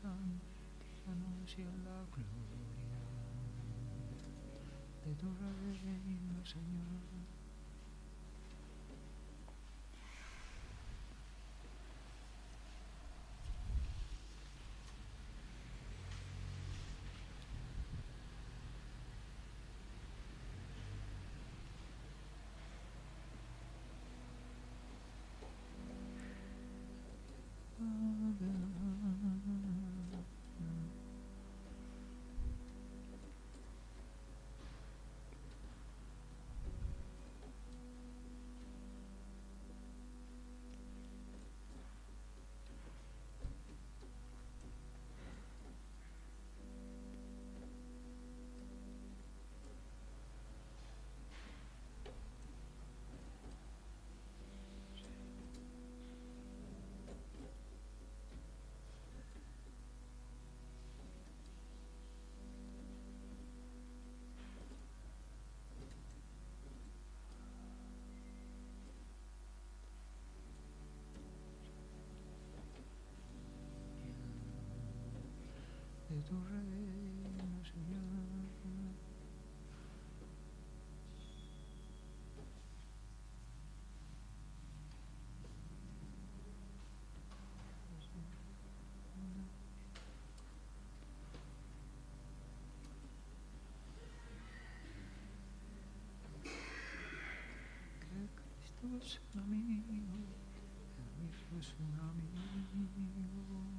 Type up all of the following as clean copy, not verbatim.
Santo, anuncia la gloria de tu reino, Señor. De tu reino, Señor. Que Cristo es un amigo, Cristo es un amigo, amigo de verdad.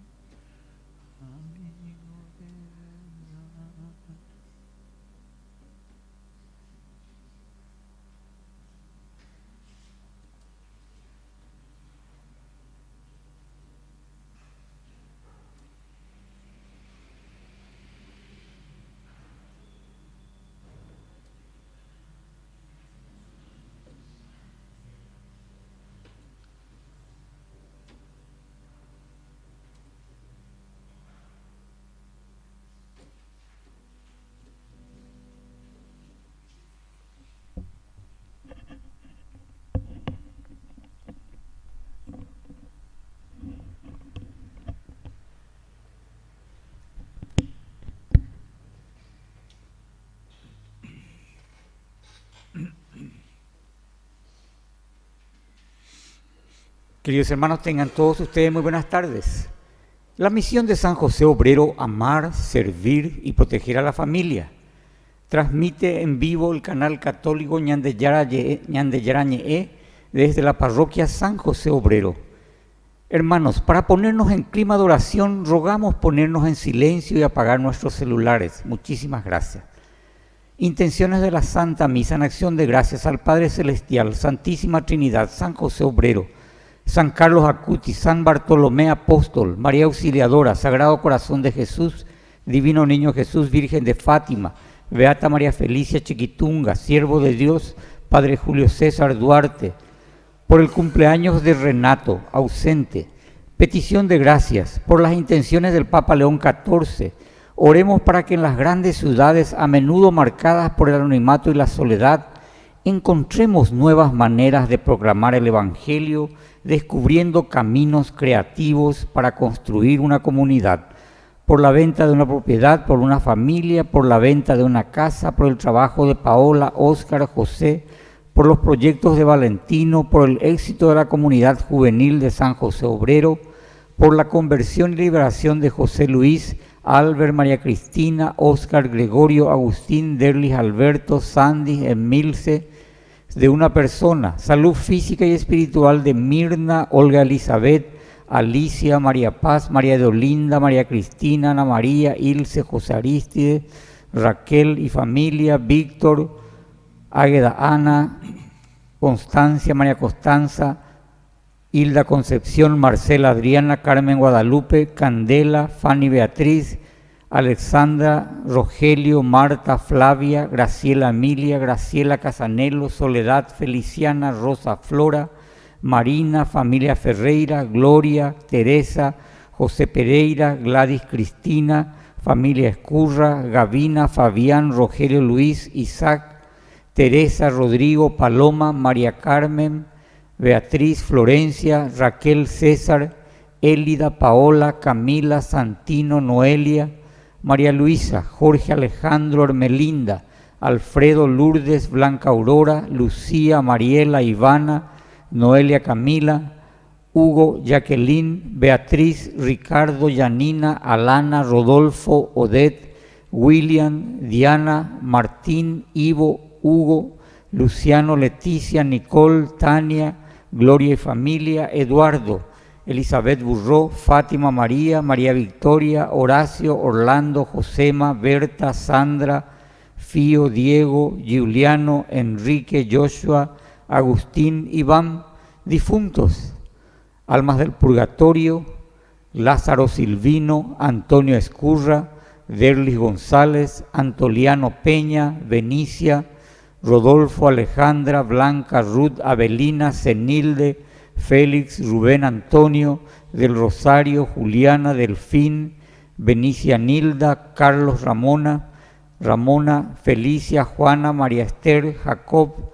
Queridos hermanos, tengan todos ustedes muy buenas tardes. La misión de San José Obrero, amar, servir y proteger a la familia. Transmite en vivo el canal católico Ñandeyarañe desde la parroquia San José Obrero. Hermanos, para ponernos en clima de oración, rogamos ponernos en silencio y apagar nuestros celulares. Muchísimas gracias. Intenciones de la Santa Misa en acción de gracias al Padre Celestial, Santísima Trinidad, San José Obrero, San Carlos Acutis, San Bartolomé Apóstol, María Auxiliadora, Sagrado Corazón de Jesús, Divino Niño Jesús, Virgen de Fátima, Beata María Felicia Chiquitunga, Siervo de Dios, Padre Julio César Duarte, por el cumpleaños de Renato, ausente, petición de gracias, por las intenciones del Papa León XIV. Oremos para que en las grandes ciudades, a menudo marcadas por el anonimato y la soledad, encontremos nuevas maneras de proclamar el Evangelio, descubriendo caminos creativos para construir una comunidad, por la venta de una propiedad, por una familia, por la venta de una casa, por el trabajo de Paola, Óscar, José, por los proyectos de Valentino, por el éxito de la comunidad juvenil de San José Obrero, por la conversión y liberación de José Luis, Albert, María Cristina, Óscar, Gregorio, Agustín, Derlis, Alberto, Sandy, Emilce, de una persona, salud física y espiritual de Mirna, Olga Elizabeth, Alicia, María Paz, María de Olinda, María Cristina, Ana María, Ilse, José Aristide, Raquel y familia, Víctor, Águeda Ana, Constancia, María Constanza, Hilda Concepción, Marcela Adriana, Carmen Guadalupe, Candela, Fanny Beatriz, Alexandra, Rogelio, Marta, Flavia, Graciela Emilia, Graciela Casanelo, Soledad Feliciana, Rosa Flora, Marina, familia Ferreira, Gloria, Teresa, José Pereira, Gladys Cristina, familia Escurra, Gavina, Fabián, Rogelio Luis, Isaac, Teresa, Rodrigo, Paloma, María Carmen, Beatriz, Florencia, Raquel, César, Élida, Paola, Camila, Santino, Noelia, María Luisa, Jorge Alejandro, Hermelinda, Alfredo, Lourdes, Blanca Aurora, Lucía, Mariela, Ivana, Noelia, Camila, Hugo, Jacqueline, Beatriz, Ricardo, Yanina, Alana, Rodolfo, Odette, William, Diana, Martín, Ivo, Hugo, Luciano, Leticia, Nicole, Tania, Gloria y familia, Eduardo, Elizabeth Burró, Fátima María, María Victoria, Horacio, Orlando, Josema, Berta, Sandra, Fío, Diego, Giuliano, Enrique, Joshua, Agustín, Iván, difuntos, almas del purgatorio, Lázaro Silvino, Antonio Escurra, Derlis González, Antoliano Peña, Benicia, Rodolfo, Alejandra, Blanca, Ruth, Avelina, Cenilde, Félix, Rubén Antonio, del Rosario, Juliana, Delfín, Benicia Nilda, Carlos Ramona, Felicia, Juana, María Esther, Jacob,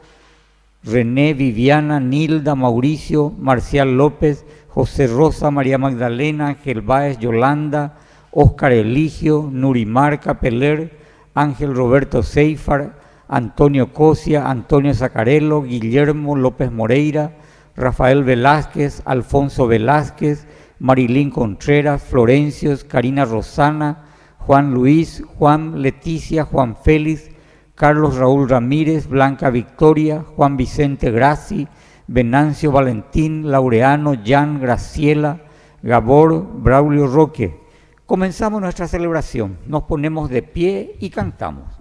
René, Viviana, Nilda, Mauricio, Marcial López, José Rosa, María Magdalena, Ángel Báez, Yolanda, Óscar Eligio, Nurimar Capeler, Ángel Roberto Seifar, Antonio Cosia, Antonio Zacarello, Guillermo López Moreira, Rafael Velázquez, Alfonso Velázquez, Marilín Contreras, Florencios, Karina Rosana, Juan Luis, Juan Leticia, Juan Félix, Carlos Raúl Ramírez, Blanca Victoria, Juan Vicente Graci, Venancio Valentín, Laureano, Jan, Graciela, Gabor, Braulio Roque. Comenzamos nuestra celebración, nos ponemos de pie y cantamos.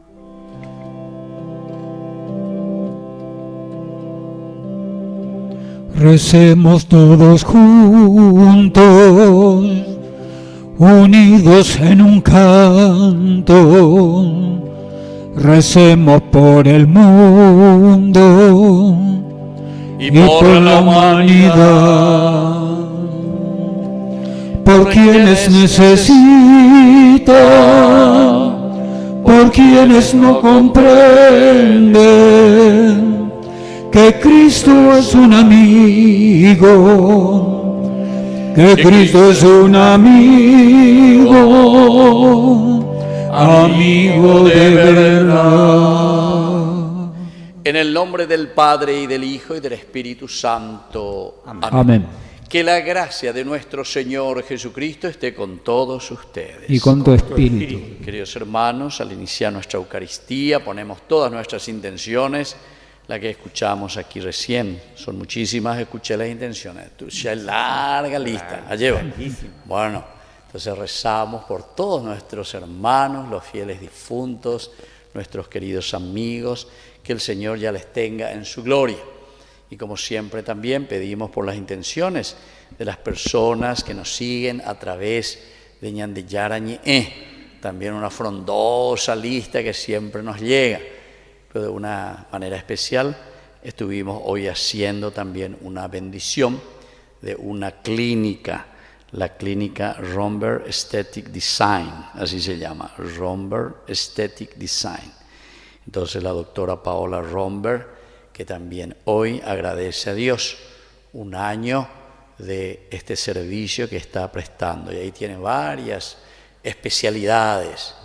Recemos todos juntos, unidos en un canto. Recemos por el mundo y por la humanidad, por quienes necesitan, por quienes no comprenden que Cristo es un amigo, que Cristo es un amigo, amigo de verdad. En el nombre del Padre, y del Hijo, y del Espíritu Santo. Amén. Amén. Que la gracia de nuestro Señor Jesucristo esté con todos ustedes. Y con tu espíritu. Queridos hermanos, al iniciar nuestra Eucaristía, ponemos todas nuestras intenciones. La que escuchamos aquí recién, son muchísimas, escuché las intenciones. Ya es larga lista, la llevo. Bueno, entonces rezamos por todos nuestros hermanos, los fieles difuntos, nuestros queridos amigos, que el Señor ya les tenga en su gloria. Y como siempre también pedimos por las intenciones de las personas que nos siguen a través de Ñandeyarañe, también una frondosa lista que siempre nos llega. Pero de una manera especial estuvimos hoy haciendo también una bendición de una clínica, la clínica Romberg Aesthetic Design, así se llama, Romberg Aesthetic Design. Entonces la doctora Paola Romberg, que también hoy agradece a Dios un año de este servicio que está prestando. Y ahí tiene varias especialidades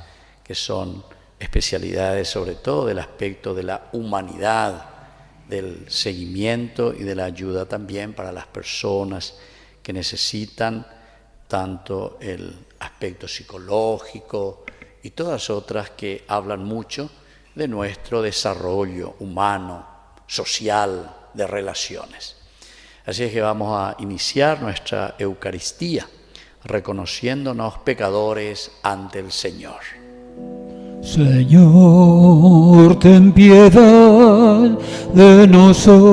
que son especialidades sobre todo del aspecto de la humanidad, del seguimiento y de la ayuda también para las personas que necesitan tanto el aspecto psicológico y todas otras que hablan mucho de nuestro desarrollo humano, social, de relaciones. Así es que vamos a iniciar nuestra Eucaristía reconociéndonos pecadores ante el Señor. Señor, ten piedad de nosotros.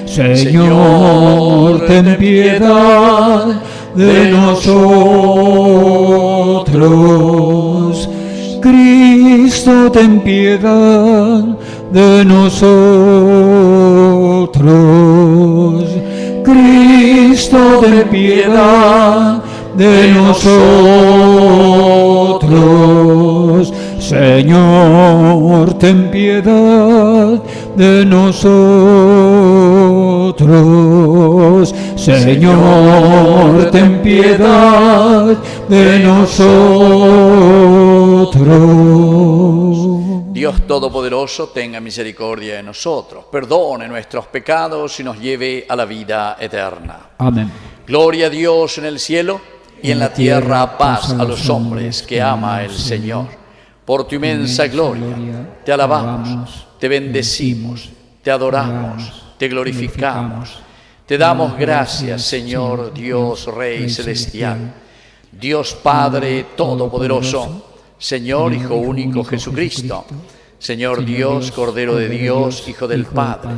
Señor, ten piedad de nosotros. Cristo, ten piedad de nosotros. Cristo, ten piedad de nosotros. Señor, Señor, ten piedad de nosotros. Señor, ten piedad de nosotros. Dios Todopoderoso, tenga misericordia de nosotros, perdone nuestros pecados y nos lleve a la vida eterna. Amén. Gloria a Dios en el cielo y en la tierra paz a los hombres que ama el Señor. Por tu inmensa gloria te alabamos, te bendecimos, te adoramos, te glorificamos. Te damos gracias, Señor Dios Rey Celestial, Dios Padre Todopoderoso, Señor Hijo único Jesucristo, Señor Dios, Cordero de Dios, Hijo del Padre.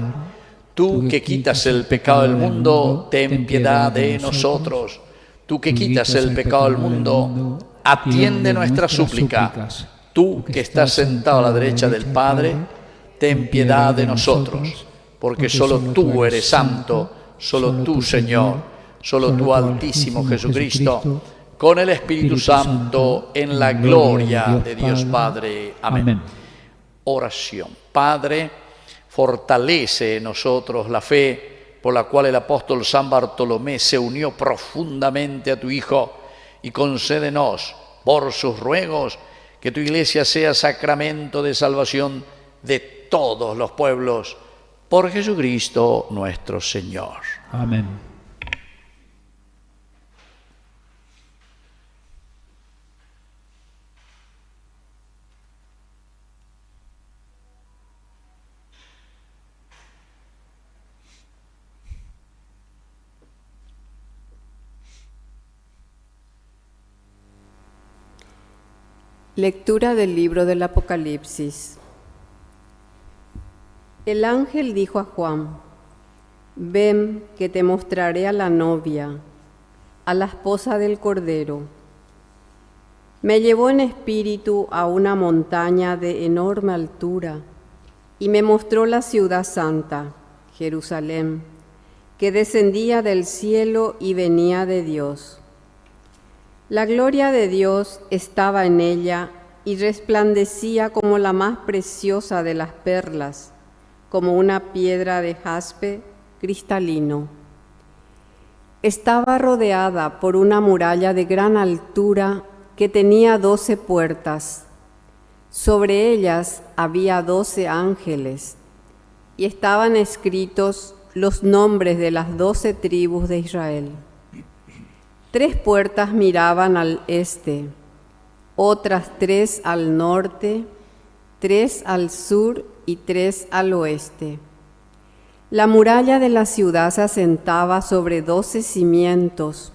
Tú que quitas el pecado del mundo, ten piedad de nosotros. Tú que quitas el pecado del mundo, atiende nuestras súplicas. Tú que estás sentado a la derecha del Padre, ten piedad de nosotros, porque solo tú eres santo, solo tú, Señor, solo tú, Altísimo Jesucristo, con el Espíritu Santo, en la gloria de Dios Padre. Amén. Oración. Padre, fortalece en nosotros la fe por la cual el apóstol San Bartolomé se unió profundamente a tu Hijo, y concédenos, por sus ruegos, que tu Iglesia sea sacramento de salvación de todos los pueblos, por Jesucristo nuestro Señor. Amén. Lectura del libro del Apocalipsis. El ángel dijo a Juan: ven, que te mostraré a la novia, a la esposa del Cordero. Me llevó en espíritu a una montaña de enorme altura y me mostró la ciudad santa, Jerusalén, que descendía del cielo y venía de Dios. La gloria de Dios estaba en ella y resplandecía como la más preciosa de las perlas, como una piedra de jaspe cristalino. Estaba rodeada por una muralla de gran altura que tenía 12 puertas. Sobre ellas había 12 ángeles y estaban escritos los nombres de las 12 tribus de Israel. 3 puertas miraban al este, otras 3 al norte, 3 al sur y 3 al oeste. La muralla de la ciudad se asentaba sobre 12 cimientos,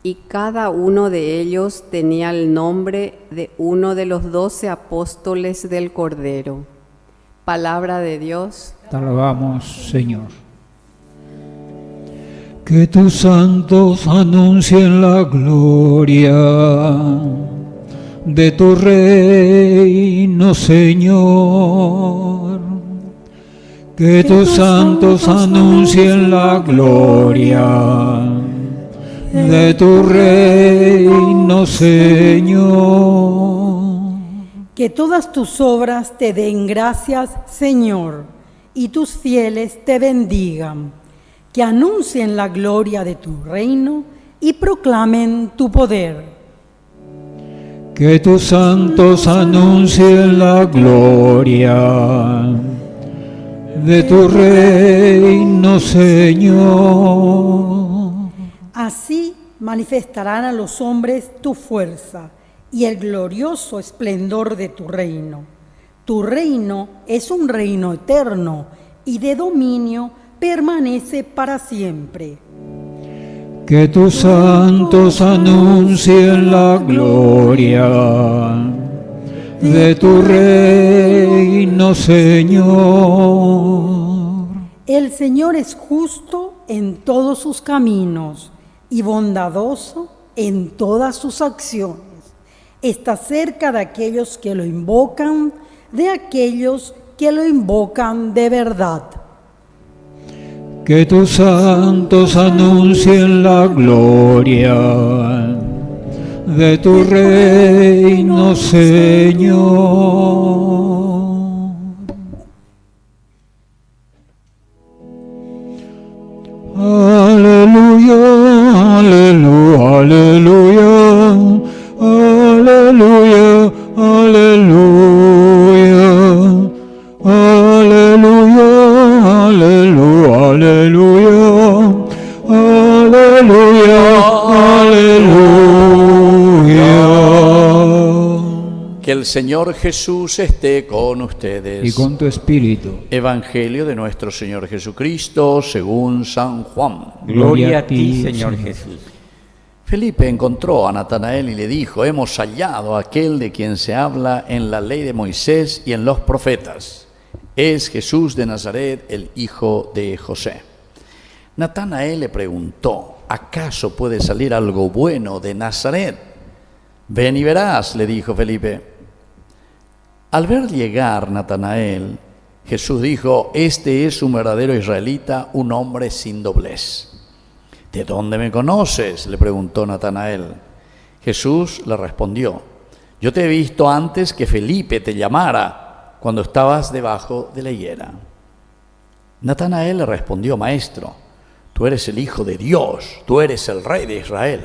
y cada uno de ellos tenía el nombre de uno de los 12 apóstoles del Cordero. Palabra de Dios. Te alabamos, Señor. Que tus santos anuncien la gloria de tu reino, Señor. Que tus santos anuncien la gloria de tu reino, Señor. Que todas tus obras te den gracias, Señor, y tus fieles te bendigan. Que anuncien la gloria de tu reino y proclamen tu poder. Que tus santos anuncien la gloria de tu reino, Señor. Así manifestarán a los hombres tu fuerza y el glorioso esplendor de tu reino. Tu reino es un reino eterno y de dominio permanece para siempre. Que tus santos anuncien la gloria de tu reino, Señor. El Señor es justo en todos sus caminos y bondadoso en todas sus acciones. Está cerca de aquellos que lo invocan, de aquellos que lo invocan de verdad. Que tus santos anuncien la gloria de tu reino, Señor. Que el Señor Jesús esté con ustedes. Y con tu espíritu. Evangelio de nuestro Señor Jesucristo según San Juan. Gloria a ti, Señor Jesús. Felipe encontró a Natanael y le dijo: hemos hallado a aquel de quien se habla en la ley de Moisés y en los profetas. Es Jesús de Nazaret, el hijo de José. Natanael le preguntó: ¿acaso puede salir algo bueno de Nazaret? Ven y verás, le dijo Felipe. Al ver llegar Natanael, Jesús dijo: este es un verdadero israelita, un hombre sin doblez. ¿De dónde me conoces?, le preguntó Natanael. Jesús le respondió: yo te he visto antes que Felipe te llamara, cuando estabas debajo de la higuera. Natanael le respondió: maestro, tú eres el Hijo de Dios, tú eres el Rey de Israel.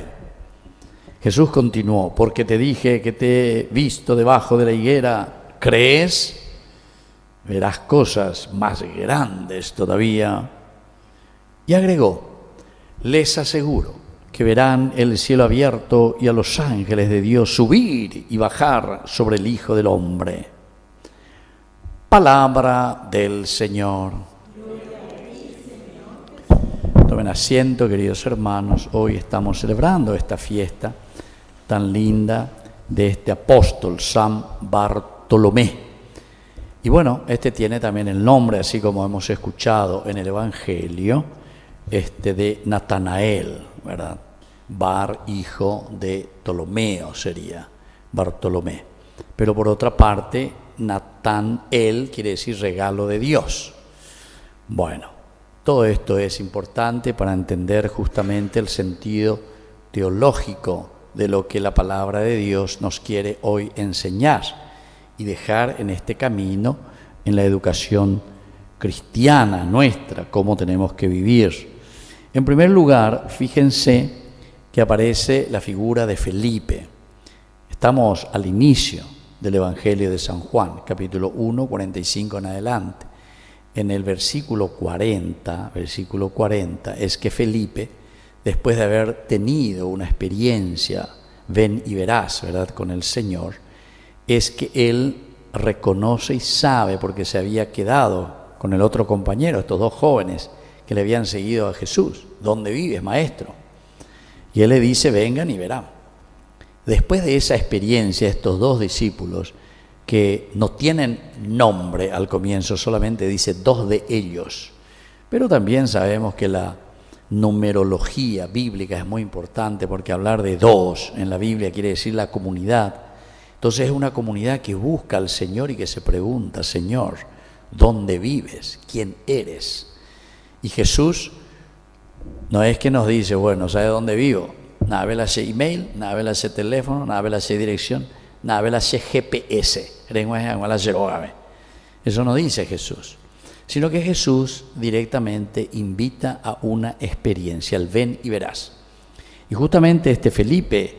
Jesús continuó: porque te dije que te he visto debajo de la higuera, ¿crees? Verás cosas más grandes todavía. Y agregó: les aseguro que verán el cielo abierto y a los ángeles de Dios subir y bajar sobre el Hijo del Hombre. Palabra del Señor. Tomen asiento, queridos hermanos. Hoy estamos celebrando esta fiesta tan linda de este apóstol San Bartolomé. Y bueno, este tiene también el nombre, así como hemos escuchado en el Evangelio, de Natanael, ¿verdad? Bar, hijo de Ptolomeo sería, Bartolomé. Pero por otra parte, Natanael quiere decir regalo de Dios. Bueno, todo esto es importante para entender justamente el sentido teológico de lo que la palabra de Dios nos quiere hoy enseñar y dejar en este camino, en la educación cristiana nuestra, cómo tenemos que vivir. En primer lugar, fíjense que aparece la figura de Felipe. Estamos al inicio del Evangelio de San Juan, capítulo 1, 45 en adelante. En el versículo 40 es que Felipe, después de haber tenido una experiencia, ven y verás, ¿verdad?, con el Señor, es que él reconoce y sabe, porque se había quedado con el otro compañero, estos dos jóvenes que le habían seguido a Jesús: ¿dónde vives, maestro? Y él le dice: vengan y verán. Después de esa experiencia, estos dos discípulos, que no tienen nombre al comienzo, solamente dice dos de ellos, pero también sabemos que la numerología bíblica es muy importante, porque hablar de dos en la Biblia quiere decir la comunidad. Entonces es una comunidad que busca al Señor y que se pregunta: Señor, ¿dónde vives? ¿Quién eres? Y Jesús no es que nos dice: bueno, ¿sabe dónde vivo? Nada, vela ese email, nada, vela ese teléfono, nada, vela esa dirección, nada, vela ese GPS. Eso no dice Jesús, sino que Jesús directamente invita a una experiencia, al ven y verás. Y justamente Felipe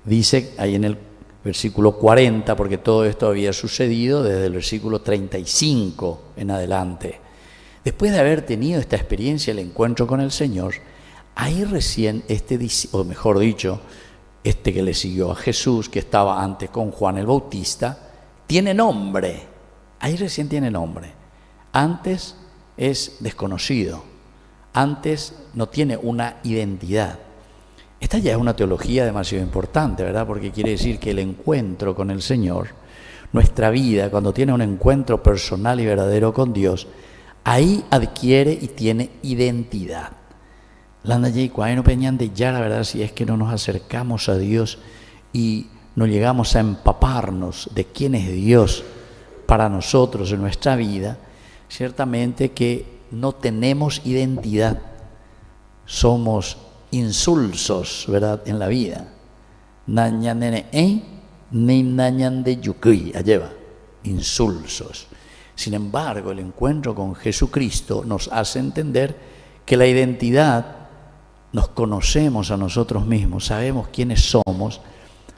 dice ahí en el versículo 40, porque todo esto había sucedido desde el versículo 35 en adelante. Después de haber tenido esta experiencia, el encuentro con el Señor, ahí recién o mejor dicho, que le siguió a Jesús, que estaba antes con Juan el Bautista, tiene nombre. Ahí recién tiene nombre. Antes es desconocido. Antes no tiene una identidad. Esta ya es una teología demasiado importante, ¿verdad? Porque quiere decir que el encuentro con el Señor, nuestra vida, cuando tiene un encuentro personal y verdadero con Dios, ahí adquiere y tiene identidad. La verdad, si es que no nos acercamos a Dios y no llegamos a empaparnos de quién es Dios para nosotros en nuestra vida, ciertamente que no tenemos identidad. Somos insulsos, ¿verdad?, en la vida. Insulsos. Sin embargo, el encuentro con Jesucristo nos hace entender que la identidad, nos conocemos a nosotros mismos, sabemos quiénes somos,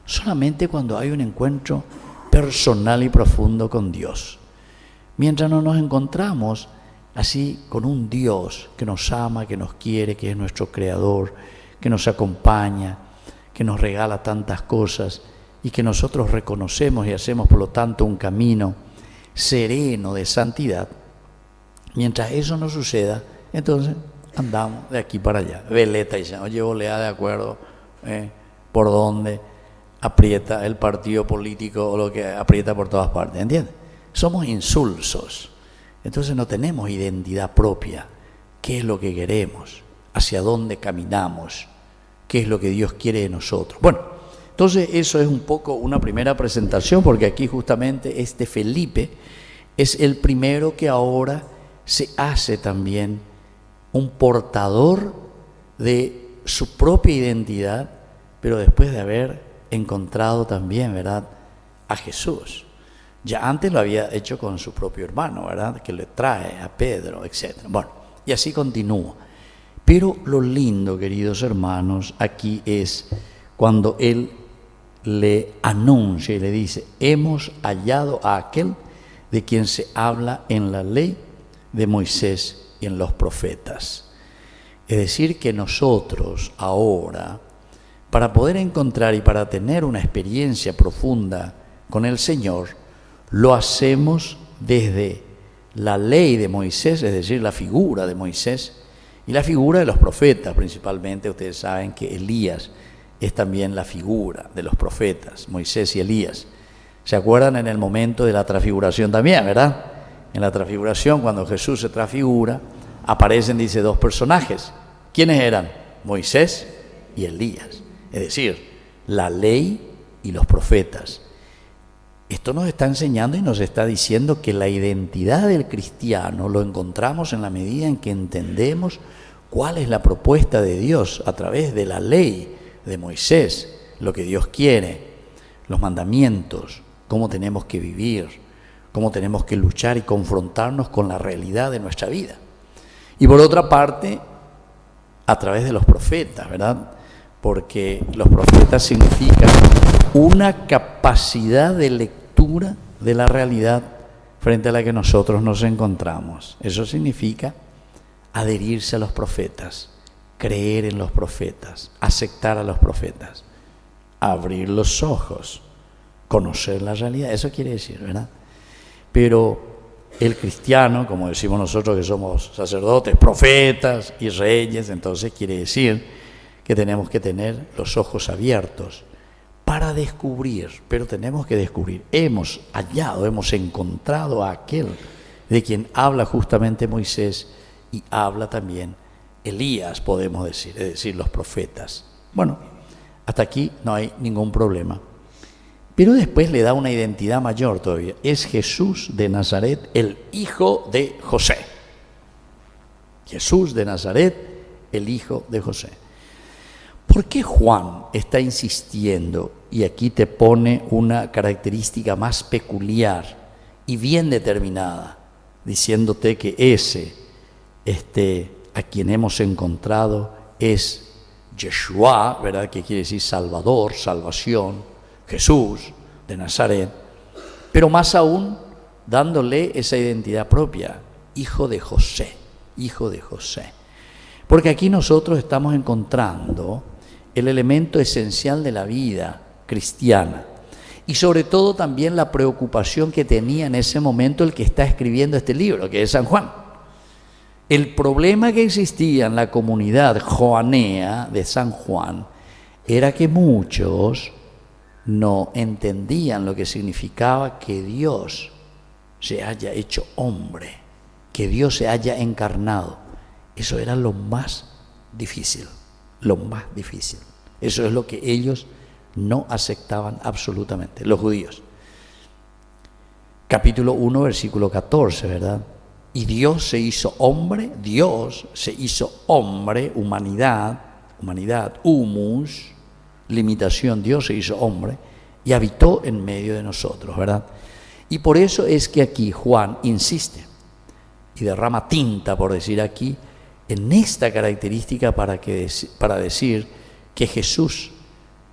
solamente cuando hay un encuentro personal y profundo con Dios. Mientras no nos encontramos así con un Dios que nos ama, que nos quiere, que es nuestro Creador, que nos acompaña, que nos regala tantas cosas, y que nosotros reconocemos y hacemos por lo tanto un camino sereno de santidad, mientras eso no suceda, entonces andamos de aquí para allá, veleta y ya, oye, volea de acuerdo, por dónde aprieta el partido político o lo que aprieta por todas partes, ¿entiendes? Somos insulsos, entonces no tenemos identidad propia. ¿Qué es lo que queremos? ¿Hacia dónde caminamos? ¿Qué es lo que Dios quiere de nosotros? Bueno, entonces eso es un poco una primera presentación, porque aquí justamente este Felipe es el primero que ahora se hace también un portador de su propia identidad, pero después de haber encontrado también, ¿verdad?, a Jesús. Ya antes lo había hecho con su propio hermano, ¿verdad?, que le trae a Pedro, etc. Bueno, y así continúa. Pero lo lindo, queridos hermanos, aquí es cuando él le anuncia y le dice: hemos hallado a aquel de quien se habla en la ley de Moisés y en los profetas. Es decir, que nosotros ahora, para poder encontrar y para tener una experiencia profunda con el Señor, lo hacemos desde la ley de Moisés, es decir, la figura de Moisés y la figura de los profetas. Principalmente ustedes saben que Elías es también la figura de los profetas, Moisés y Elías. ¿Se acuerdan en el momento de la transfiguración también, verdad? En la transfiguración, cuando Jesús se transfigura, aparecen, dice, dos personajes. ¿Quiénes eran? Moisés y Elías. Es decir, la ley y los profetas. Esto nos está enseñando y nos está diciendo que la identidad del cristiano lo encontramos en la medida en que entendemos cuál es la propuesta de Dios a través de la ley de Moisés, lo que Dios quiere, los mandamientos, cómo tenemos que vivir, cómo tenemos que luchar y confrontarnos con la realidad de nuestra vida. Y por otra parte, a través de los profetas, ¿verdad? Porque los profetas significan una capacidad de lectura de la realidad frente a la que nosotros nos encontramos. Eso significa adherirse a los profetas, creer en los profetas, aceptar a los profetas, abrir los ojos, conocer la realidad. Eso quiere decir, ¿verdad? Pero el cristiano, como decimos nosotros que somos sacerdotes, profetas y reyes, entonces quiere decir que tenemos que tener los ojos abiertos para descubrir, pero tenemos que descubrir. Hemos hallado, hemos encontrado a aquel de quien habla justamente Moisés y habla también Elías, podemos decir, es decir, los profetas. Bueno, hasta aquí no hay ningún problema. Pero después le da una identidad mayor todavía. Es Jesús de Nazaret, el hijo de José. Jesús de Nazaret, el hijo de José. ¿Por qué Juan está insistiendo, y aquí te pone una característica más peculiar y bien determinada, diciéndote que ese, a quien hemos encontrado es Yeshua, ¿verdad? Que quiere decir Salvador, salvación, Jesús de Nazaret, pero más aún dándole esa identidad propia, hijo de José, hijo de José. Porque aquí nosotros estamos encontrando el elemento esencial de la vida cristiana y sobre todo también la preocupación que tenía en ese momento el que está escribiendo este libro, que es San Juan. El problema que existía en la comunidad joanea de San Juan era que muchos no entendían lo que significaba que Dios se haya hecho hombre, que Dios se haya encarnado. Eso era lo más difícil, lo más difícil. Eso es lo que ellos no aceptaban absolutamente, los judíos. Capítulo 1, versículo 14, ¿verdad? Y Dios se hizo hombre, Dios se hizo hombre, humanidad, humus, limitación, Dios se hizo hombre y habitó en medio de nosotros, ¿verdad? Y por eso es que aquí Juan insiste y derrama tinta, por decir aquí, en esta característica para decir que Jesús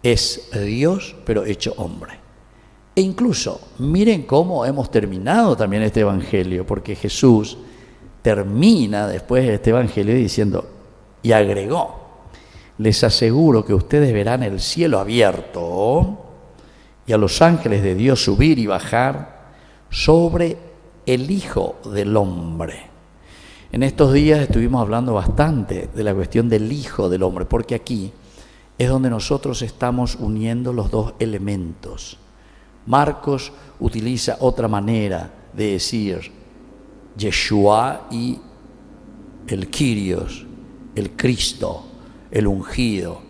es Dios, pero hecho hombre. E incluso, miren cómo hemos terminado también este evangelio, porque Jesús termina después de este evangelio diciendo, y agregó: les aseguro que ustedes verán el cielo abierto y a los ángeles de Dios subir y bajar sobre el Hijo del Hombre. En estos días estuvimos hablando bastante de la cuestión del Hijo del Hombre, porque aquí es donde nosotros estamos uniendo los dos elementos. Marcos utiliza otra manera de decir Yeshua y el Kyrios, el Cristo, el ungido,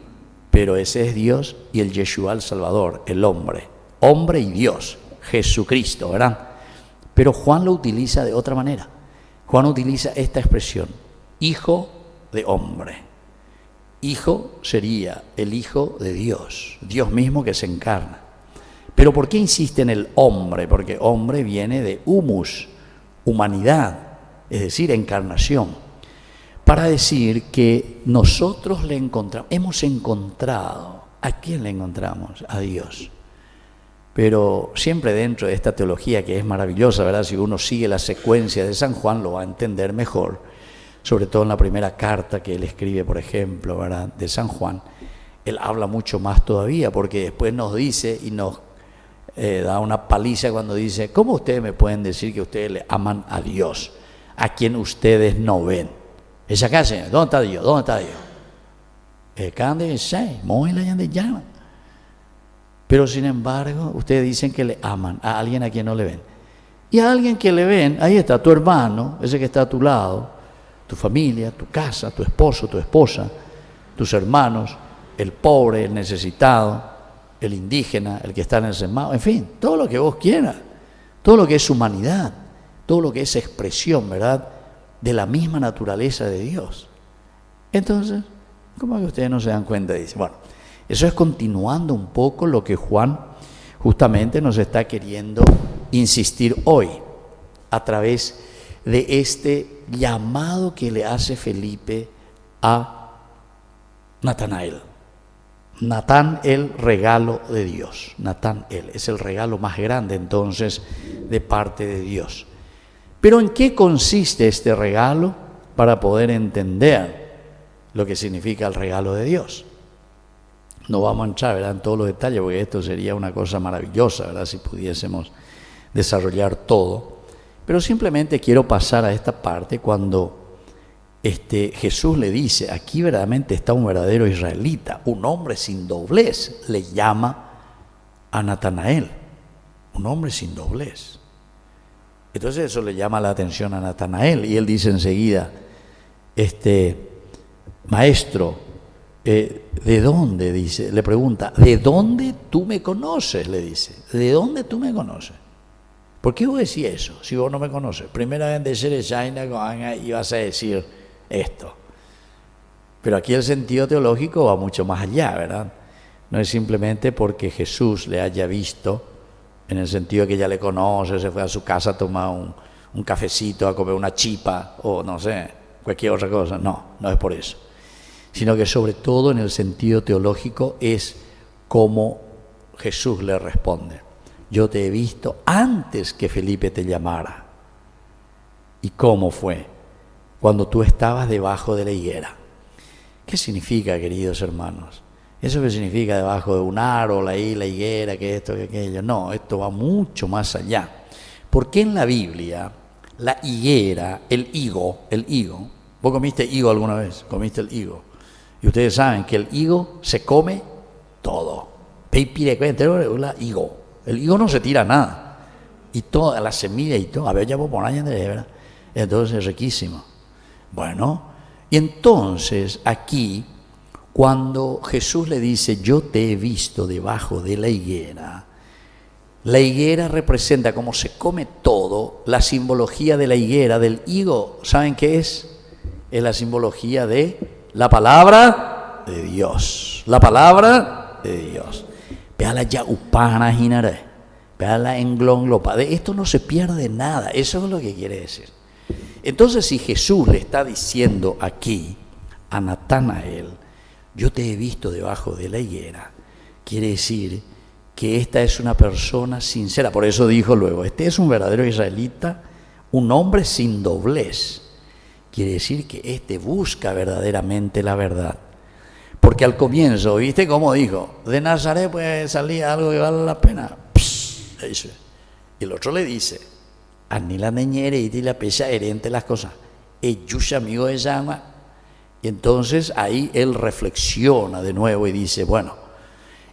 pero ese es Dios, y el Yeshua, el Salvador, el hombre y Dios, Jesucristo, ¿verdad? Pero Juan lo utiliza de otra manera. Juan utiliza esta expresión, Hijo de hombre. Hijo sería el Hijo de Dios, Dios mismo que se encarna. Pero ¿por qué insiste en el hombre? Porque hombre viene de humus, humanidad, es decir, encarnación. Para decir que nosotros le encontramos, hemos encontrado, ¿a quién le encontramos? A Dios. Pero siempre dentro de esta teología que es maravillosa, ¿verdad? Si uno sigue la secuencia de San Juan lo va a entender mejor, sobre todo en la primera carta que él escribe, por ejemplo, ¿verdad? De San Juan. Él habla mucho más todavía, porque después nos dice y nos da una paliza cuando dice, ¿cómo ustedes me pueden decir que ustedes le aman a Dios, a quien ustedes no ven? ¿Es acá, Señor? ¿Dónde está Dios? ¿Dónde está Dios? Pero sin embargo, ustedes dicen que le aman a alguien a quien no le ven. Y a alguien que le ven, ahí está tu hermano, ese que está a tu lado, tu familia, tu casa, tu esposo, tu esposa, tus hermanos, el pobre, el necesitado, el indígena, el que está en el semáforo, en fin, todo lo que vos quieras, todo lo que es humanidad, todo lo que es expresión, ¿verdad?, de la misma naturaleza de Dios. Entonces, ¿cómo que ustedes no se dan cuenta? Dice, bueno, eso es continuando un poco lo que Juan justamente nos está queriendo insistir hoy, a través de este llamado que le hace Felipe a Natanael. Natán, el regalo de Dios. Natán, él es el regalo más grande entonces de parte de Dios. Pero ¿en qué consiste este regalo para poder entender lo que significa el regalo de Dios? No vamos a entrar, ¿verdad?, en todos los detalles, porque esto sería una cosa maravillosa, ¿verdad?, si pudiésemos desarrollar todo. Pero simplemente quiero pasar a esta parte cuando Jesús le dice, aquí verdaderamente está un verdadero israelita, un hombre sin doblez, le llama a Natanael, un hombre sin doblez. Entonces eso le llama la atención a Natanael y él dice enseguida, maestro, ¿de dónde? Dice, le pregunta, ¿de dónde tú me conoces? Le dice, ¿de dónde tú me conoces? ¿Por qué vos decís eso si vos no me conoces? Primera vez de ser China y vas a decir esto. Pero aquí el sentido teológico va mucho más allá, ¿verdad? No es simplemente porque Jesús le haya visto, en el sentido de que ya le conoce, se fue a su casa a tomar un cafecito, a comer una chipa o no sé, cualquier otra cosa. No, no es por eso. Sino que sobre todo en el sentido teológico es como Jesús le responde. Yo te he visto antes que Felipe te llamara. ¿Y cómo fue? Cuando tú estabas debajo de la higuera. ¿Qué significa, queridos hermanos? ¿Eso qué significa debajo de un árbol, ahí la higuera, que esto, que aquello? No, esto va mucho más allá. Porque en la Biblia, la higuera, el higo, ¿vos comiste higo alguna vez? ¿Comiste el higo? Y ustedes saben que el higo se come todo. El higo no se tira nada. Y toda la semilla y todo. A ver, ya vos por ahí, ¿verdad? Entonces es riquísimo. Bueno, y entonces aquí, cuando Jesús le dice, yo te he visto debajo de la higuera representa, como se come todo, la simbología de la higuera, del higo. ¿Saben qué es? Es la simbología de la palabra de Dios. La palabra de Dios. Veala ya upana jinare. Veala englonglopa. De esto no se pierde nada. Eso es lo que quiere decir. Entonces, si Jesús le está diciendo aquí a Natanael, yo te he visto debajo de la higuera, quiere decir que esta es una persona sincera. Por eso dijo luego, este es un verdadero israelita, un hombre sin doblez. Quiere decir que este busca verdaderamente la verdad. Porque al comienzo, ¿viste cómo dijo? De Nazaret puede salir algo que vale la pena. Psst, dice. Y el otro le dice, ni la neñere y la pesa herente las cosas. Ellos amigo de llama. Y entonces ahí él reflexiona de nuevo y dice, bueno,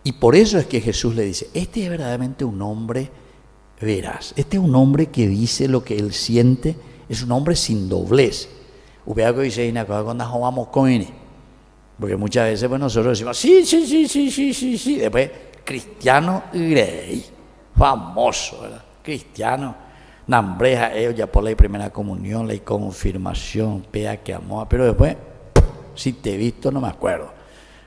y por eso es que Jesús le dice, este es verdaderamente un hombre veraz, este es un hombre que dice lo que él siente, es un hombre sin doblez. Vea que dice cuando vamos con él, porque muchas veces pues, nosotros decimos, sí, después cristiano grey, famoso, ¿verdad? Cristiano, nambreja ellos ya por la primera comunión, la confirmación, pea que amó, pero después, si te he visto no me acuerdo.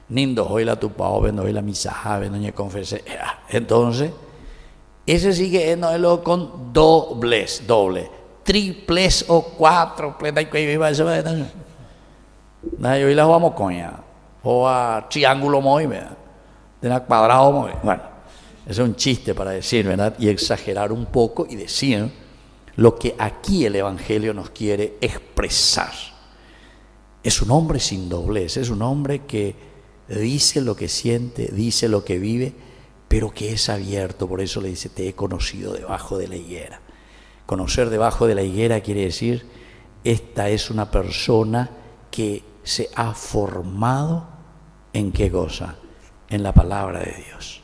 Nindo hoy la tupao, vendo hoy la misa, vendo ñe confesé. Entonces, ese sigue no es lo con doble, triples o cuádruples, hoy las vamos con ya, o a triángulo muy, ¿verdad? De una cuadrado muy, bueno, eso es un chiste para decir, ¿verdad? Y exagerar un poco y decir lo que aquí el Evangelio nos quiere expresar. Es un hombre sin doblez, es un hombre que dice lo que siente, dice lo que vive, pero que es abierto. Por eso le dice, te he conocido debajo de la higuera. Conocer debajo de la higuera quiere decir, esta es una persona que se ha formado ¿en qué cosa? En la palabra de Dios,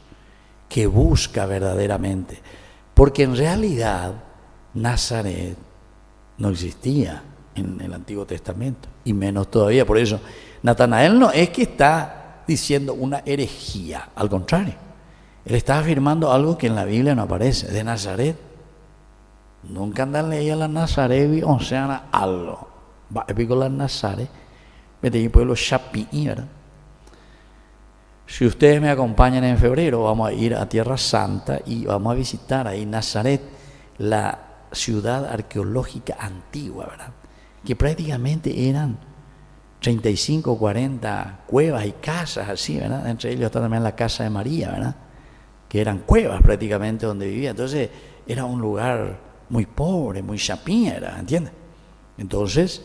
que busca verdaderamente, porque en realidad Nazaret no existía en el Antiguo Testamento, y menos todavía. Por eso Natanael no es que está diciendo una herejía, al contrario, él está afirmando algo que en la Biblia no aparece, de Nazaret. Nunca andan leyendo la Nazaret, o sea, algo. Va a pico la Nazaret, vete y pueblo Chapi, ¿verdad? Si ustedes me acompañan en febrero, vamos a ir a Tierra Santa y vamos a visitar ahí Nazaret, la ciudad arqueológica antigua, ¿verdad? Que prácticamente eran 35 o 40 cuevas y casas así, ¿verdad? Entre ellos está también la casa de María, ¿verdad? Que eran cuevas prácticamente donde vivía. Entonces era un lugar muy pobre, muy chapín, ¿entiendes? Entonces,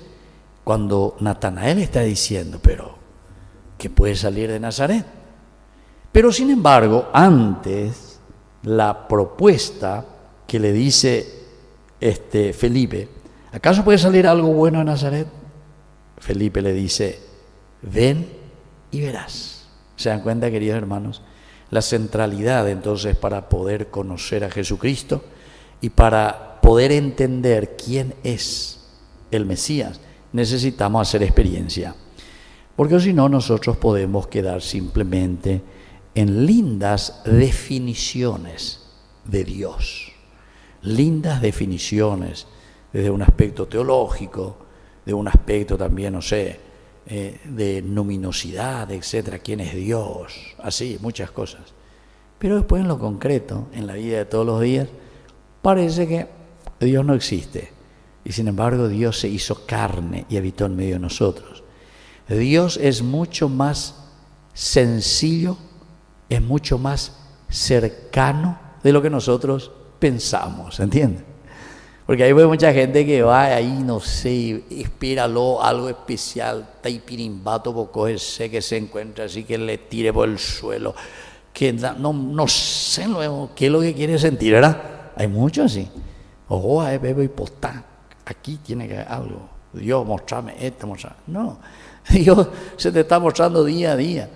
cuando Natanael está diciendo, pero que puede salir de Nazaret. Pero sin embargo, antes, la propuesta que le dice Felipe, ¿acaso puede salir algo bueno de Nazaret? Felipe le dice, ven y verás. ¿Se dan cuenta, queridos hermanos? La centralidad entonces para poder conocer a Jesucristo y para poder entender quién es el Mesías, necesitamos hacer experiencia. Porque si no, nosotros podemos quedar simplemente en lindas definiciones de Dios. Lindas definiciones desde un aspecto teológico, de un aspecto también, no sé, de luminosidad, etcétera, quién es Dios, así, muchas cosas. Pero después en lo concreto, en la vida de todos los días, parece que Dios no existe. Y sin embargo Dios se hizo carne y habitó en medio de nosotros. Dios es mucho más sencillo, es mucho más cercano de lo que nosotros pensamos, ¿entiendes? Porque hay mucha gente que va ahí, no sé, espíralo, algo especial, taipirimbato, porque sé que se encuentra así, que le tire por el suelo, que no sé luego qué es lo que quiere sentir, ¿verdad? Hay muchos así. Ojo, bebo y postá, aquí tiene que haber algo. Dios, mostrame esto, mostrame. No, Dios se te está mostrando día a día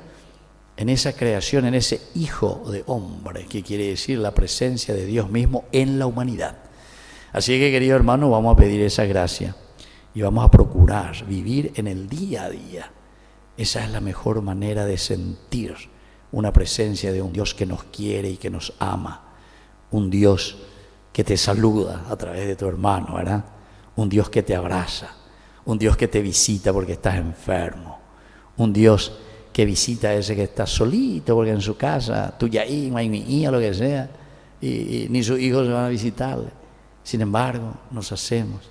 en esa creación, en ese hijo de hombre, que quiere decir la presencia de Dios mismo en la humanidad. Así que, queridos hermanos, vamos a pedir esa gracia y vamos a procurar vivir en el día a día. Esa es la mejor manera de sentir una presencia de un Dios que nos quiere y que nos ama. Un Dios que te saluda a través de tu hermano, ¿verdad? Un Dios que te abraza, un Dios que te visita porque estás enfermo, un Dios que visita a ese que está solito porque en su casa, tuya hija, mi hija, lo que sea, y ni sus hijos se van a visitarle. Sin embargo, nos hacemos.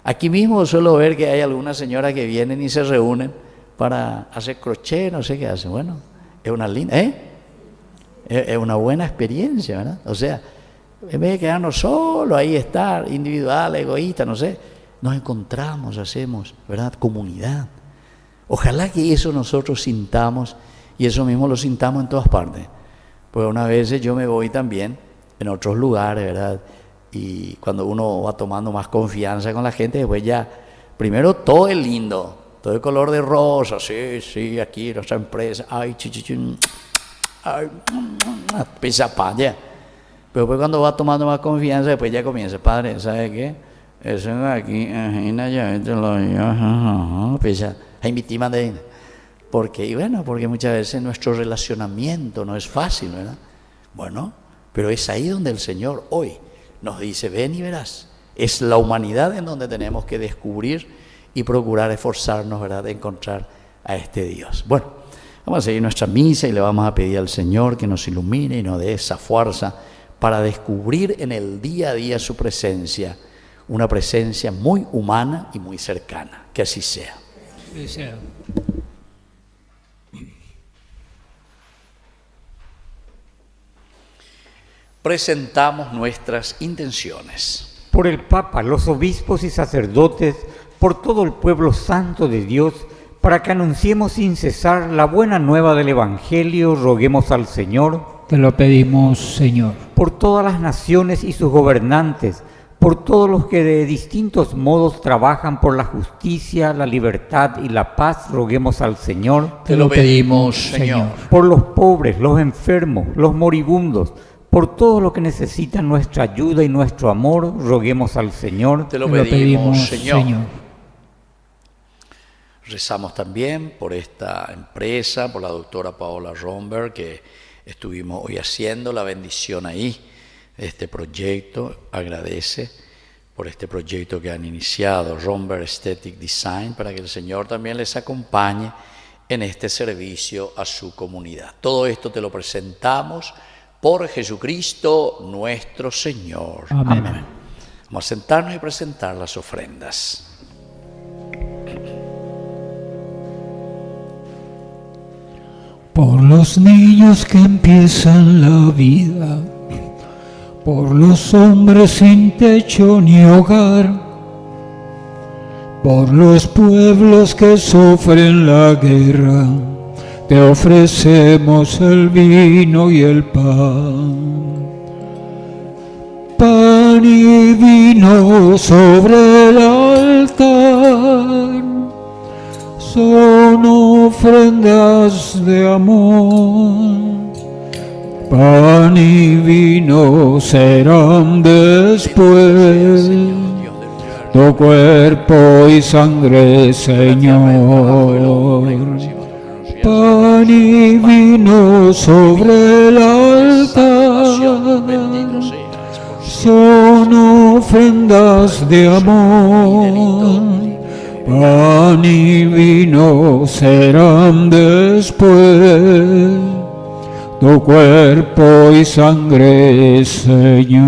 Aquí mismo suelo ver que hay algunas señoras que vienen y se reúnen para hacer crochet, no sé qué hacen. Bueno, es una linda, es una buena experiencia, ¿verdad? O sea, en vez de quedarnos solos ahí, estar individual, egoísta, no sé, nos encontramos, hacemos, ¿verdad? Comunidad. Ojalá que eso nosotros sintamos y eso mismo lo sintamos en todas partes. Porque unas veces yo me voy también en otros lugares, ¿verdad? Y cuando uno va tomando más confianza con la gente, después ya, primero todo es lindo, todo el color de rosa, sí, aquí nuestra empresa, ay, chichichín, ay, pisa paya. Pero después cuando va tomando más confianza, después ya comienza, padre, ¿sabe qué? Eso aquí, ya, pisa, hay mi tima de... Porque, y bueno, porque muchas veces nuestro relacionamiento no es fácil, ¿verdad? Bueno, pero es ahí donde el Señor hoy nos dice, ven y verás. Es la humanidad en donde tenemos que descubrir y procurar esforzarnos, ¿verdad?, de encontrar a este Dios. Bueno, vamos a seguir nuestra misa y le vamos a pedir al Señor que nos ilumine y nos dé esa fuerza para descubrir en el día a día su presencia, una presencia muy humana y muy cercana. Que así sea. Que sea. Presentamos nuestras intenciones. Por el Papa, los obispos y sacerdotes, por todo el pueblo santo de Dios, para que anunciemos sin cesar la buena nueva del Evangelio, roguemos al Señor. Te lo pedimos, Señor. Por todas las naciones y sus gobernantes, por todos los que de distintos modos trabajan por la justicia, la libertad y la paz, roguemos al Señor. Te lo pedimos, Señor. Por los pobres, los enfermos, los moribundos, por todo lo que necesitan nuestra ayuda y nuestro amor, roguemos al Señor. Te lo pedimos, Señor. Rezamos también por esta empresa, por la doctora Paola Romberg, que estuvimos hoy haciendo la bendición ahí, este proyecto. Agradece por este proyecto que han iniciado, Romberg Aesthetic Design, para que el Señor también les acompañe en este servicio a su comunidad. Todo esto te lo presentamos por Jesucristo nuestro Señor. Amén. Vamos a sentarnos y presentar las ofrendas. Por los niños que empiezan la vida, por los hombres sin techo ni hogar, por los pueblos que sufren la guerra, te ofrecemos el vino y el pan. Pan y vino sobre el altar son ofrendas de amor. Pan y vino serán después tu cuerpo y sangre, Señor. Pan y vino sobre el altar son ofrendas de amor. Pan y vino serán después tu cuerpo y sangre, Señor.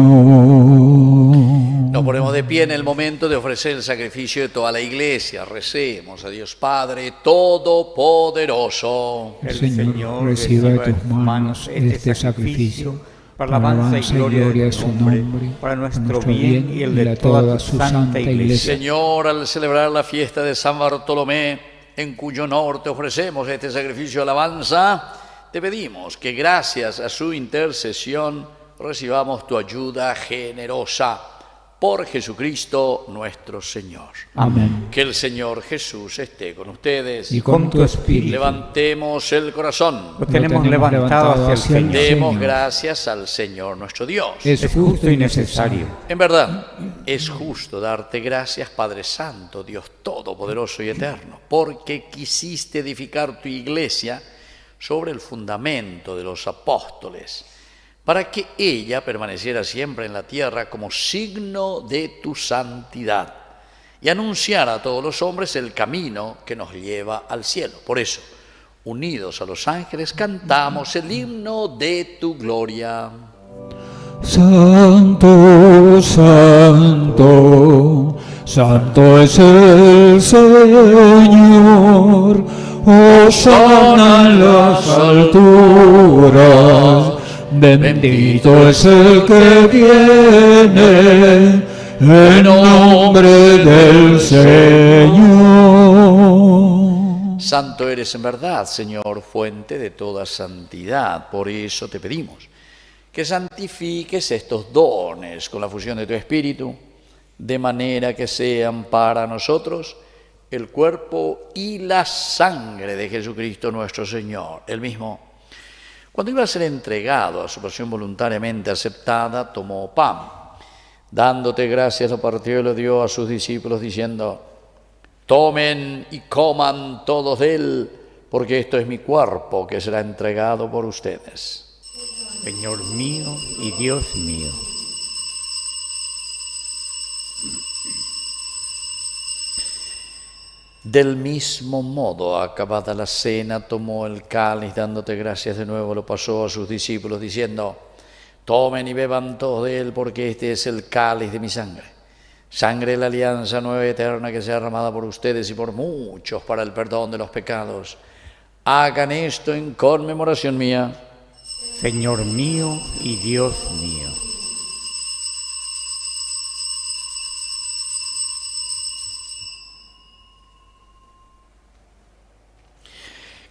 Nos ponemos de pie en el momento de ofrecer el sacrificio de toda la iglesia. Recemos a Dios Padre Todopoderoso. El Señor reciba de tus manos este sacrificio para alabanza y gloria de su nombre, para nuestro bien y el de toda su santa iglesia. Señor, al celebrar la fiesta de San Bartolomé, en cuyo honor te ofrecemos este sacrificio de alabanza, te pedimos que gracias a su intercesión recibamos tu ayuda generosa. Por Jesucristo nuestro Señor. Amén. Que el Señor Jesús esté con ustedes. Y con tu espíritu. Levantemos el corazón. Lo tenemos levantado hacia el Señor. Demos gracias al Señor nuestro Dios. Es justo y necesario. En verdad, es justo darte gracias, Padre Santo, Dios Todopoderoso y Eterno, porque quisiste edificar tu iglesia sobre el fundamento de los apóstoles, para que ella permaneciera siempre en la tierra como signo de tu santidad y anunciara a todos los hombres el camino que nos lleva al cielo. Por eso, unidos a los ángeles, cantamos el himno de tu gloria. Santo, santo, santo es el Señor, hosana en las alturas. Bendito es el que viene en nombre del Señor. Santo eres en verdad, Señor, fuente de toda santidad. Por eso te pedimos que santifiques estos dones con la fusión de tu Espíritu, de manera que sean para nosotros el cuerpo y la sangre de Jesucristo nuestro Señor. Él mismo, cuando iba a ser entregado a su pasión voluntariamente aceptada, tomó pan. Dándote gracias, lo partió y lo dio a sus discípulos, diciendo: tomen y coman todos de él, porque esto es mi cuerpo que será entregado por ustedes. Señor mío y Dios mío. Del mismo modo, acabada la cena, tomó el cáliz, dándote gracias de nuevo, lo pasó a sus discípulos, diciendo: tomen y beban todos de él, porque este es el cáliz de mi sangre, sangre de la alianza nueva y eterna, que sea derramada por ustedes y por muchos para el perdón de los pecados. Hagan esto en conmemoración mía. Señor mío y Dios mío.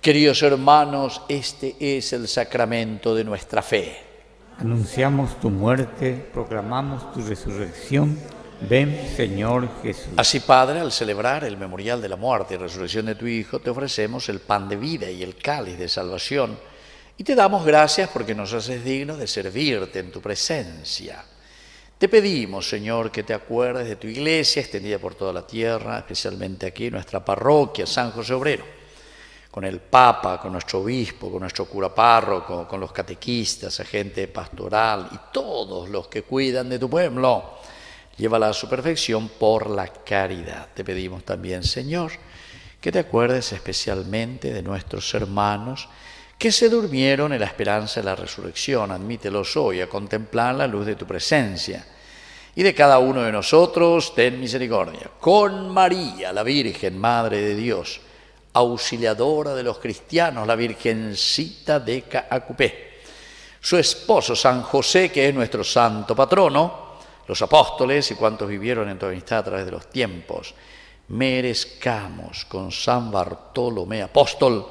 Queridos hermanos, este es el sacramento de nuestra fe. Anunciamos tu muerte, proclamamos tu resurrección. Ven, Señor Jesús. Así, Padre, al celebrar el memorial de la muerte y resurrección de tu Hijo, te ofrecemos el pan de vida y el cáliz de salvación, y te damos gracias porque nos haces dignos de servirte en tu presencia. Te pedimos, Señor, que te acuerdes de tu iglesia extendida por toda la tierra, especialmente aquí en nuestra parroquia, San José Obrero, con el Papa, con nuestro obispo, con nuestro cura párroco, con los catequistas, agente pastoral y todos los que cuidan de tu pueblo. Llévala a su perfección por la caridad. Te pedimos también, Señor, que te acuerdes especialmente de nuestros hermanos que se durmieron en la esperanza de la resurrección. Admítelos hoy a contemplar la luz de tu presencia. Y de cada uno de nosotros ten misericordia. Con María, la Virgen, Madre de Dios, auxiliadora de los cristianos, la Virgencita de Caacupé, su esposo San José, que es nuestro santo patrono, los apóstoles y cuantos vivieron en tu amistad a través de los tiempos, merezcamos con San Bartolomé apóstol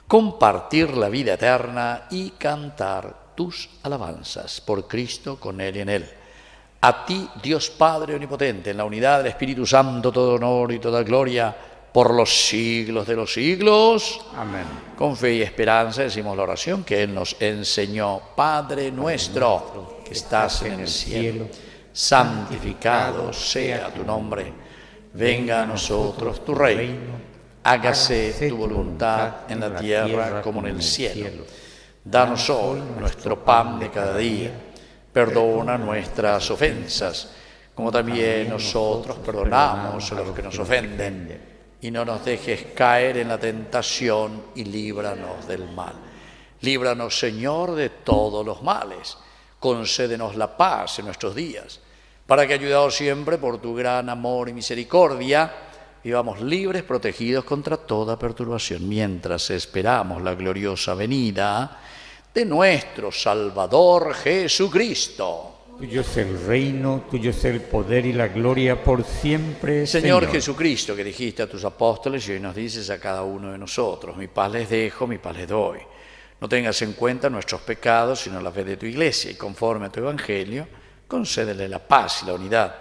compartir la vida eterna y cantar tus alabanzas por Cristo, con Él y en Él. A ti, Dios Padre omnipotente, en la unidad del Espíritu Santo, todo honor y toda gloria por los siglos de los siglos. Amén. Con fe y esperanza decimos la oración que Él nos enseñó. Padre nuestro que estás en el cielo, santificado sea tu nombre. Venga a nosotros tu reino. Hágase tu voluntad en la tierra como en el cielo. Danos hoy nuestro pan de cada día. Perdona nuestras ofensas, como también nosotros perdonamos a los que nos ofenden. Y no nos dejes caer en la tentación y líbranos del mal. Líbranos, Señor, de todos los males. Concédenos la paz en nuestros días, para que, ayudados siempre por tu gran amor y misericordia, vivamos libres, protegidos contra toda perturbación, mientras esperamos la gloriosa venida de nuestro Salvador Jesucristo. Tuyo es el reino, tuyo es el poder y la gloria por siempre, Señor Jesucristo, que dijiste a tus apóstoles y hoy nos dices a cada uno de nosotros: mi paz les dejo, mi paz les doy. No tengas en cuenta nuestros pecados, sino la fe de tu iglesia, y conforme a tu evangelio, concédele la paz y la unidad.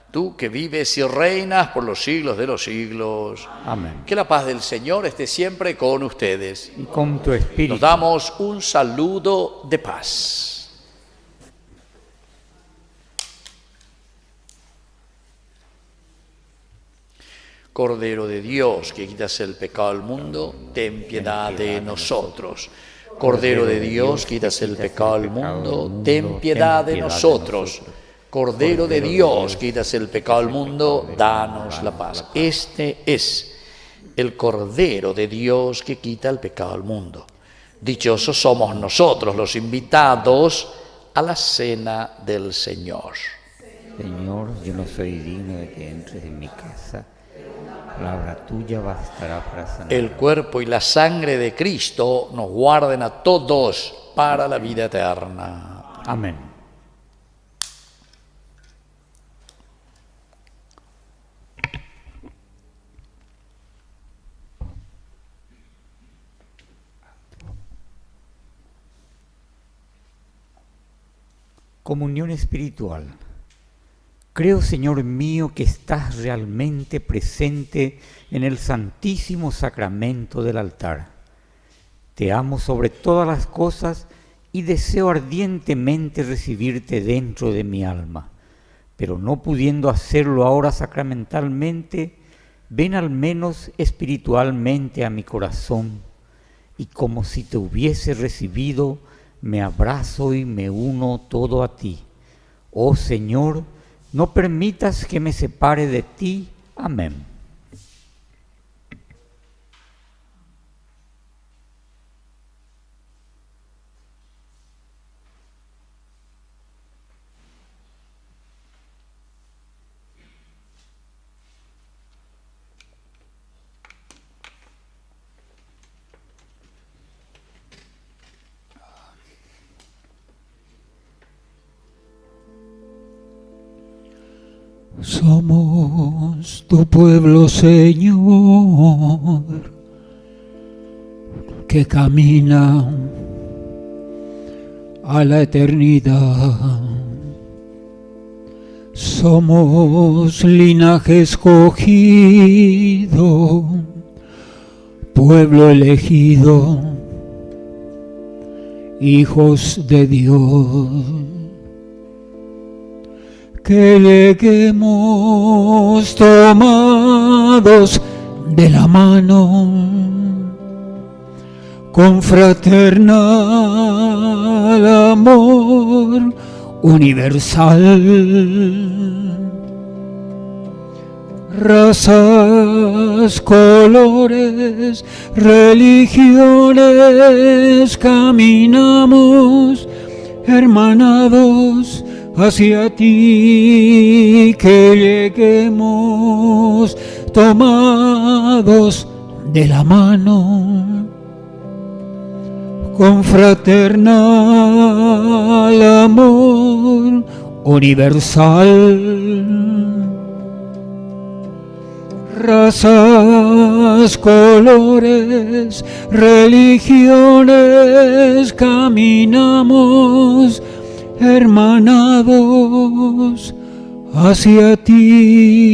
Tú que vives y reinas por los siglos de los siglos. Amén. Que la paz del Señor esté siempre con ustedes. Y con tu espíritu. Nos damos un saludo de paz. Cordero de Dios, que quitas el pecado del mundo, ten piedad de nosotros. Cordero de Dios, que quitas el pecado del mundo, ten piedad de nosotros. Cordero de Dios, que quitas el pecado del mundo, danos la paz. Este es el Cordero de Dios que quita el pecado del mundo. Dichosos somos nosotros, los invitados a la cena del Señor. Señor, yo no soy digno de que entres en mi casa. La palabra tuya bastará para sanar. El cuerpo y la sangre de Cristo nos guarden a todos para la vida eterna. Amén. Comunión espiritual. Creo, Señor mío, que estás realmente presente en el santísimo sacramento del altar. Te amo sobre todas las cosas y deseo ardientemente recibirte dentro de mi alma. Pero no pudiendo hacerlo ahora sacramentalmente, ven al menos espiritualmente a mi corazón y como si te hubiese recibido, me abrazo y me uno todo a ti. Oh Señor, no permitas que me separe de ti. Amén. Somos tu pueblo, Señor, que camina a la eternidad. Somos linaje escogido, pueblo elegido, hijos de Dios. Que lleguemos tomados de la mano, con fraternal amor universal. Razas, colores, religiones, caminamos hermanados hacia ti, que lleguemos tomados de la mano, con fraternal amor universal. Razas, colores, religiones, caminamos hermanados hacia ti.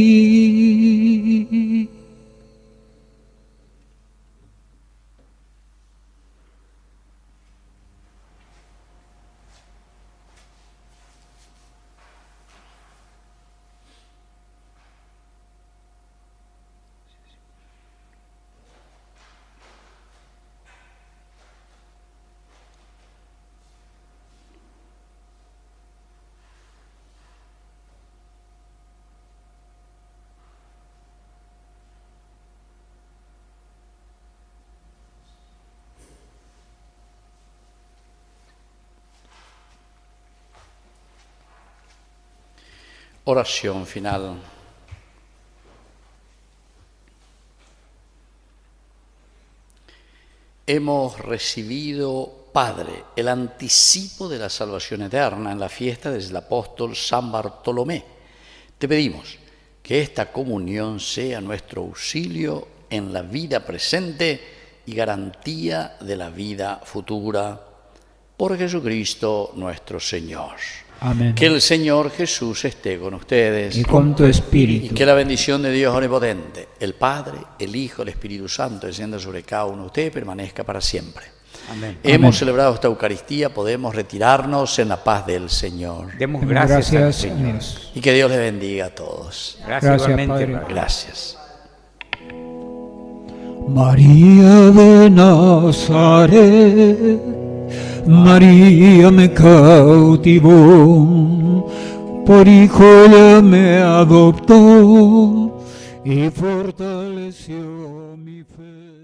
Oración final. Hemos recibido, Padre, el anticipo de la salvación eterna en la fiesta del apóstol San Bartolomé. Te pedimos que esta comunión sea nuestro auxilio en la vida presente y garantía de la vida futura. Por Jesucristo nuestro Señor. Amén. Que el Señor Jesús esté con ustedes. Y con tu espíritu. Y que la bendición de Dios Omnipotente, el Padre, el Hijo, el Espíritu Santo, descienda sobre cada uno de ustedes y permanezca para siempre. Amén. Hemos celebrado esta Eucaristía, podemos retirarnos en la paz del Señor. Demos gracias al Señor. Señor. Y que Dios les bendiga a todos. Gracias igualmente, Padre. Padre. Gracias. María de Nazaret, María me cautivó, por hijo ella me adoptó y fortaleció mi fe.